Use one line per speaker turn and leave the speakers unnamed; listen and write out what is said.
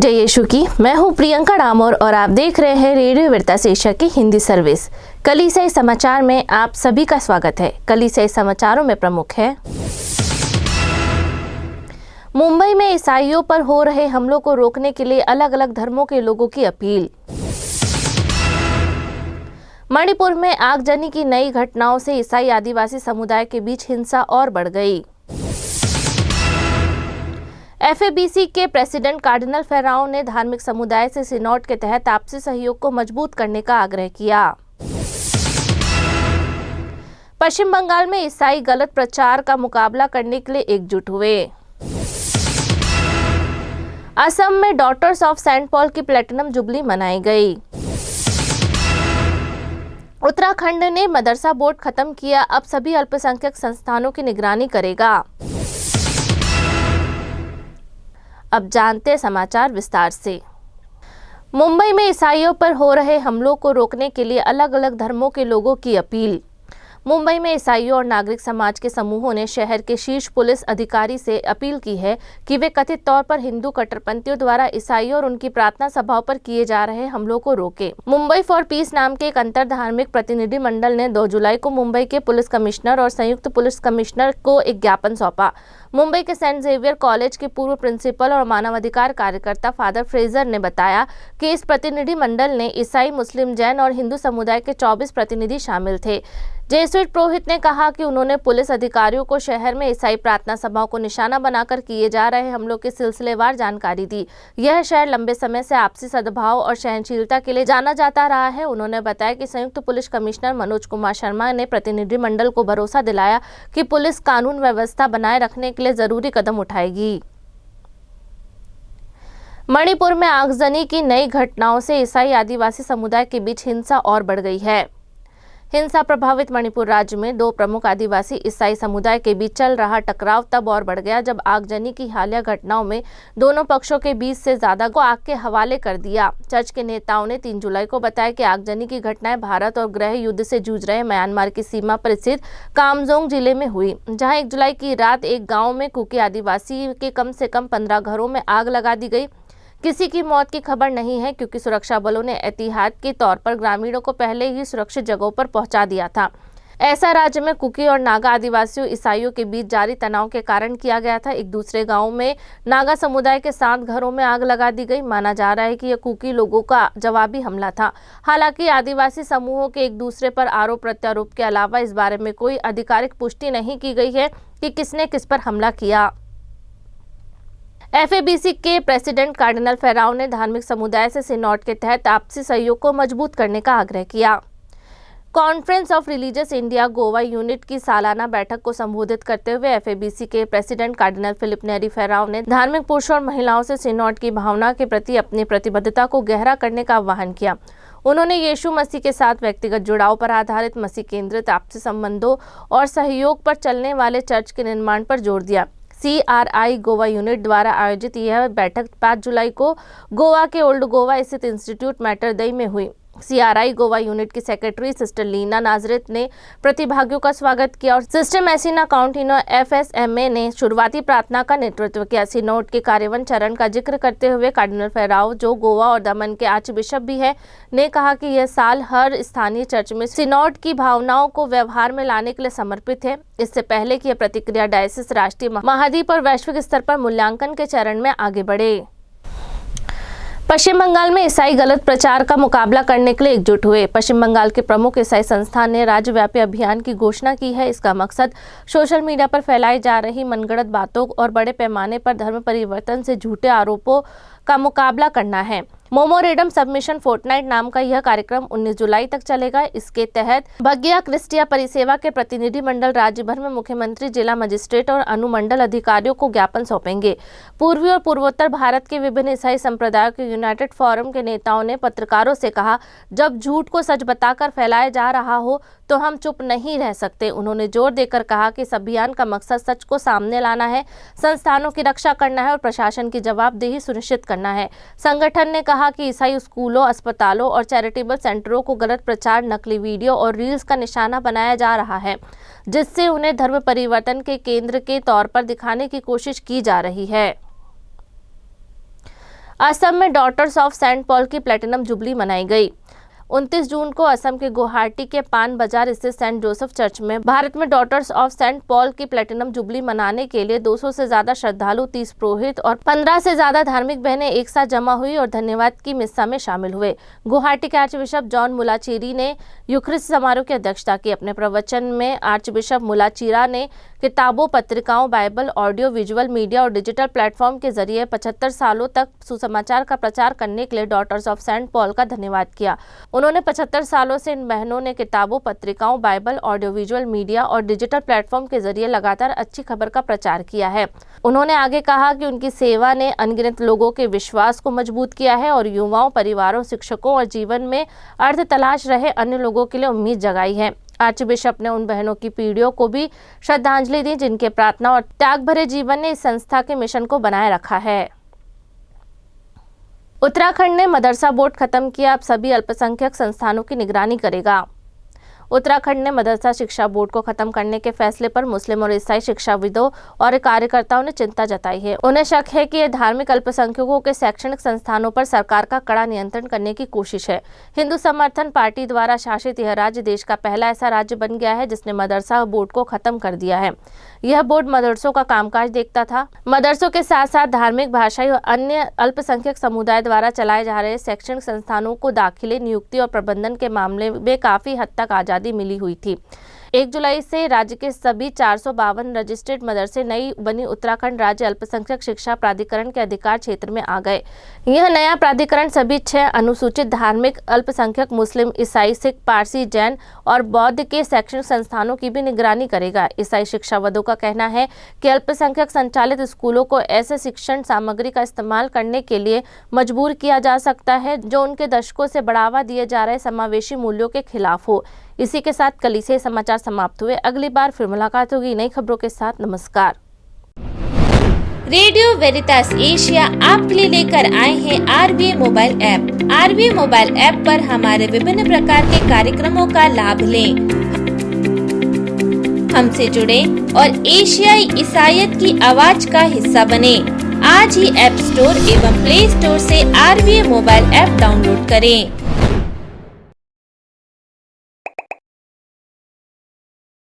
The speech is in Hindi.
जय यीशु की। मैं हूं प्रियंका डामोर और आप देख रहे हैं रेडियो विरतास एशिया की हिंदी सर्विस। कलीसियाई समाचार में आप सभी का स्वागत है। कलीसियाई समाचारों में प्रमुख है, मुंबई में ईसाइयों पर हो रहे हमलों को रोकने के लिए अलग अलग धर्मों के लोगों की अपील। मणिपुर में आगजनी की नई घटनाओं से ईसाई आदिवासी समुदाय के बीच हिंसा और बढ़ गई। FABC के प्रेसिडेंट कार्डिनल फेराओ ने धार्मिक समुदाय से सिनोड के तहत आपसी सहयोग को मजबूत करने का आग्रह किया। पश्चिम बंगाल में ईसाई गलत प्रचार का मुकाबला करने के लिए एकजुट हुए। असम में डॉटर्स ऑफ सेंट पॉल की प्लेटिनम जुबली मनाई गई। उत्तराखंड ने मदरसा बोर्ड खत्म किया, अब सभी अल्पसंख्यक संस्थानों की निगरानी करेगा। अब जानते समाचार विस्तार से। मुंबई में ईसाइयों पर हो रहे हमलों को रोकने के लिए अलग अलग धर्मों के लोगों की अपील। मुंबई में ईसाइयों और नागरिक समाज के समूहों ने शहर के शीर्ष पुलिस अधिकारी से अपील की है कि वे कथित तौर पर हिंदू कट्टरपंथियों द्वारा ईसाइयों और उनकी प्रार्थना सभाओं पर किए जा रहे हमलों को रोके। मुंबई फॉर पीस नाम के एक अंतर धार्मिक प्रतिनिधि मंडल ने 2 जुलाई को मुंबई के पुलिस कमिश्नर और संयुक्त पुलिस कमिश्नर को एक ज्ञापन सौंपा। मुंबई के सेंट जेवियर कॉलेज के पूर्व प्रिंसिपल और मानवाधिकार कार्यकर्ता फादर फ्रेजर ने बताया कि इस प्रतिनिधि मंडल ने ईसाई, मुस्लिम, जैन और हिंदू समुदाय के 24 प्रतिनिधि शामिल थे। जेसुइट पुरोहित ने कहा कि उन्होंने पुलिस अधिकारियों को शहर में ईसाई प्रार्थना सभाओं को निशाना बनाकर किए जा रहे हमलों की सिलसिलेवार जानकारी दी। यह शहर लंबे समय से आपसी सद्भाव और सहनशीलता के लिए जाना जाता रहा है। उन्होंने बताया कि संयुक्त पुलिस कमिश्नर मनोज कुमार शर्मा ने प्रतिनिधि मंडल को भरोसा दिलाया कि पुलिस कानून व्यवस्था बनाए रखने के लिए जरूरी कदम उठाएगी। मणिपुर में आगजनी की नई घटनाओं से ईसाई आदिवासी समुदाय के बीच हिंसा और बढ़ गई है। हिंसा प्रभावित मणिपुर राज्य में 2 प्रमुख आदिवासी ईसाई समुदाय के बीच चल रहा टकराव तब और बढ़ गया जब आगजनी की हालिया घटनाओं में दोनों पक्षों के 20 से ज्यादा को आग के हवाले कर दिया। चर्च के नेताओं ने 3 जुलाई को बताया कि आगजनी की घटनाएं भारत और गृह युद्ध से जूझ रहे म्यांमार की सीमा पर स्थित कामजोंग जिले में हुई, जहाँ 1 जुलाई की रात एक गाँव में कुकी आदिवासी के कम से कम 15 घरों में आग लगा दी गई। किसी की मौत की खबर नहीं है क्योंकि सुरक्षा बलों ने एहतियात के तौर पर ग्रामीणों को पहले ही सुरक्षित जगहों पर पहुंचा दिया था। ऐसा राज्य में कुकी और नागा आदिवासियों ईसाइयों के बीच जारी तनाव के कारण किया गया था। एक दूसरे गांव में नागा समुदाय के 7 घरों में आग लगा दी गई। माना जा रहा है कि यह कुकी लोगों का जवाबी हमला था। हालांकि आदिवासी समूहों के एक दूसरे पर आरोप प्रत्यारोप के अलावा इस बारे में कोई आधिकारिक पुष्टि नहीं की गई है कि किसने किस पर हमला किया। FABC के प्रेसिडेंट कार्डिनल फेराओ ने धार्मिक समुदाय से सिनोड के तहत आपसी सहयोग को मजबूत करने का आग्रह किया। Conference of religious India Goa unit की सालाना बैठक को संबोधित करते हुए FABC के प्रेसिडेंट कार्डिनल फिलिप नेरी फेराओ ने धार्मिक पुरुषों और महिलाओं से सिनोड की भावना के प्रति अपनी प्रतिबद्धता को गहरा करने का आह्वान किया। उन्होंने यीशु मसीह के साथ व्यक्तिगत जुड़ाव पर आधारित मसीह केंद्रित आपसी संबंधों और सहयोग पर चलने वाले चर्च के निर्माण पर जोर दिया। CRI गोवा यूनिट द्वारा आयोजित यह बैठक 5 जुलाई को गोवा के ओल्ड गोवा स्थित इंस्टीट्यूट मैटरदई में हुई। CRI गोवा यूनिट की सेक्रेटरी सिस्टर लीना नाजरेत ने प्रतिभागियों का स्वागत किया और सिस्टर मैसिना काउंटिनो FSMA ने शुरुआती प्रार्थना का नेतृत्व किया। सिनोड के कार्यान्वयन चरण का जिक्र करते हुए कार्डिनल फेराओ, जो गोवा और दमन के आर्च बिशप भी है, ने कहा कि यह साल हर स्थानीय चर्च में सिनोड की भावनाओं को व्यवहार में लाने के लिए समर्पित है। इससे पहले कि यह प्रतिक्रिया डायसिस, राष्ट्रीय, महाद्वीप और वैश्विक स्तर पर मूल्यांकन के चरण में आगे बढ़े। पश्चिम बंगाल में ईसाई गलत प्रचार का मुकाबला करने के लिए एकजुट हुए। पश्चिम बंगाल के प्रमुख ईसाई संस्थान ने राज्यव्यापी अभियान की घोषणा की है। इसका मकसद सोशल मीडिया पर फैलाई जा रही मनगढ़ंत बातों और बड़े पैमाने पर धर्म परिवर्तन से झूठे आरोपों का मुकाबला करना है। मोमोरेडम सबमिशन फोर्टनाइट नाम का यह कार्यक्रम 19 जुलाई तक चलेगा। इसके तहत भगिया क्रिस्टिया परिसेवा के प्रतिनिधि मंडल राज्य भर में मुख्यमंत्री, जिला मजिस्ट्रेट और अनुमंडल अधिकारियों को ज्ञापन सौंपेंगे। पूर्वी और पूर्वोत्तर भारत के विभिन्न ईसाई संप्रदायों के यूनाइटेड फोरम के नेताओं ने पत्रकारों से कहा, जब झूठ को सच बताकर फैलाया जा रहा हो तो हम चुप नहीं रह सकते। उन्होंने जोर देकर कहा कि इस अभियान का मकसद सच को सामने लाना है, संस्थानों की रक्षा करना है और प्रशासन की जवाबदेही सुनिश्चित करना है। संगठन ने कहा कि ईसाई स्कूलों, अस्पतालों और चैरिटेबल सेंटरों को गलत प्रचार, नकली वीडियो और रील्स का निशाना बनाया जा रहा है, जिससे उन्हें धर्म परिवर्तन के केंद्र के तौर पर दिखाने की कोशिश की जा रही है। असम में डॉटर्स ऑफ सेंट पॉल की प्लेटिनम जुबली मनाई गई। 29 जून को असम के गुवाहाटी के पान बाजार स्थित सेंट जोसेफ चर्च में भारत में डॉटर्स ऑफ सेंट पॉल की प्लेटिनम जुबली मनाने के लिए 200 से ज्यादा श्रद्धालु, 30 पुरोहित और 15 से ज्यादा धार्मिक बहनें एक साथ जमा हुई और धन्यवाद की मिस्सा में शामिल हुए। गुवाहाटी के आर्चबिशप जॉन मुलाचीरी ने यूखरिस्ट समारोह की अध्यक्षता की। अपने प्रवचन में आर्चबिशप मुलाचीरा ने किताबों, पत्रिकाओं, बाइबल, ऑडियो विजुअल मीडिया और डिजिटल प्लेटफॉर्म के जरिए 75 सालों तक सुसमाचार का प्रचार करने के लिए डॉटर्स ऑफ सेंट पॉल का धन्यवाद किया। उन्होंने 75 सालों से इन बहनों ने किताबों, पत्रिकाओं, बाइबल, ऑडियो विजुअल मीडिया और डिजिटल प्लेटफॉर्म के जरिए लगातार अच्छी खबर का प्रचार किया है। उन्होंने आगे कहा कि उनकी सेवा ने अनगिनत लोगों के विश्वास को मजबूत किया है और युवाओं, परिवारों, शिक्षकों और जीवन में अर्थ तलाश रहे अन्य लोगों के लिए उम्मीद जगाई है। आर्चबिशप ने उन बहनों की पीढ़ियों को भी श्रद्धांजलि दी जिनके प्रार्थना और त्याग भरे जीवन ने इस संस्था के मिशन को बनाए रखा है। उत्तराखंड ने मदरसा बोर्ड खत्म किया, अब सभी अल्पसंख्यक संस्थानों की निगरानी करेगा। उत्तराखंड ने मदरसा शिक्षा बोर्ड को खत्म करने के फैसले पर मुस्लिम और ईसाई शिक्षाविदों और कार्यकर्ताओं ने चिंता जताई है। उन्हें शक है कि यह धार्मिक अल्पसंख्यकों के शैक्षणिक संस्थानों पर सरकार का कड़ा नियंत्रण करने की कोशिश है। हिंदू समर्थन पार्टी द्वारा शासित यह राज्य देश का पहला ऐसा राज्य बन गया है जिसने मदरसा बोर्ड को खत्म कर दिया है। यह बोर्ड मदरसों का कामकाज देखता था। मदरसों के साथ साथ धार्मिक, भाषाई और अन्य अल्पसंख्यक समुदाय द्वारा चलाए जा रहे शैक्षणिक संस्थानों को दाखिले, नियुक्ति और प्रबंधन के मामले में काफी हद तक आजादी मिली हुई थी। 1 जुलाई से राज्य के सभी 452 रजिस्टर्ड मदरसे नई बनी उत्तराखंड राज्य अल्पसंख्यक शिक्षा प्राधिकरण के अधिकार क्षेत्र में आ गए। यह नया प्राधिकरण सभी 6 अनुसूचित धार्मिक अल्पसंख्यक मुस्लिम, ईसाई, सिख, पारसी, जैन और बौद्ध के शैक्षणिक संस्थानों की भी निगरानी करेगा। ईसाई शिक्षाविदों का कहना है कि अल्पसंख्यक संचालित स्कूलों को ऐसे शिक्षण सामग्री का इस्तेमाल करने के लिए मजबूर किया जा सकता है जो उनके दशकों से बढ़ावा दिए जा रहे समावेशी मूल्यों के खिलाफ हो। इसी के साथ कलीसिया समाचार समाप्त हुए। अगली बार फिर मुलाकात होगी नई खबरों के साथ। नमस्कार।
रेडियो वेरितास एशिया आपके लिए लेकर आए हैं RVA mobile app. RVA mobile app पर हमारे विभिन्न प्रकार के कार्यक्रमों का लाभ लें, हमसे जुड़े और एशियाई ईसाईयत की आवाज का हिस्सा बने। आज ही ऐप स्टोर एवं प्ले स्टोर से RVA मोबाइल ऐप डाउनलोड करें।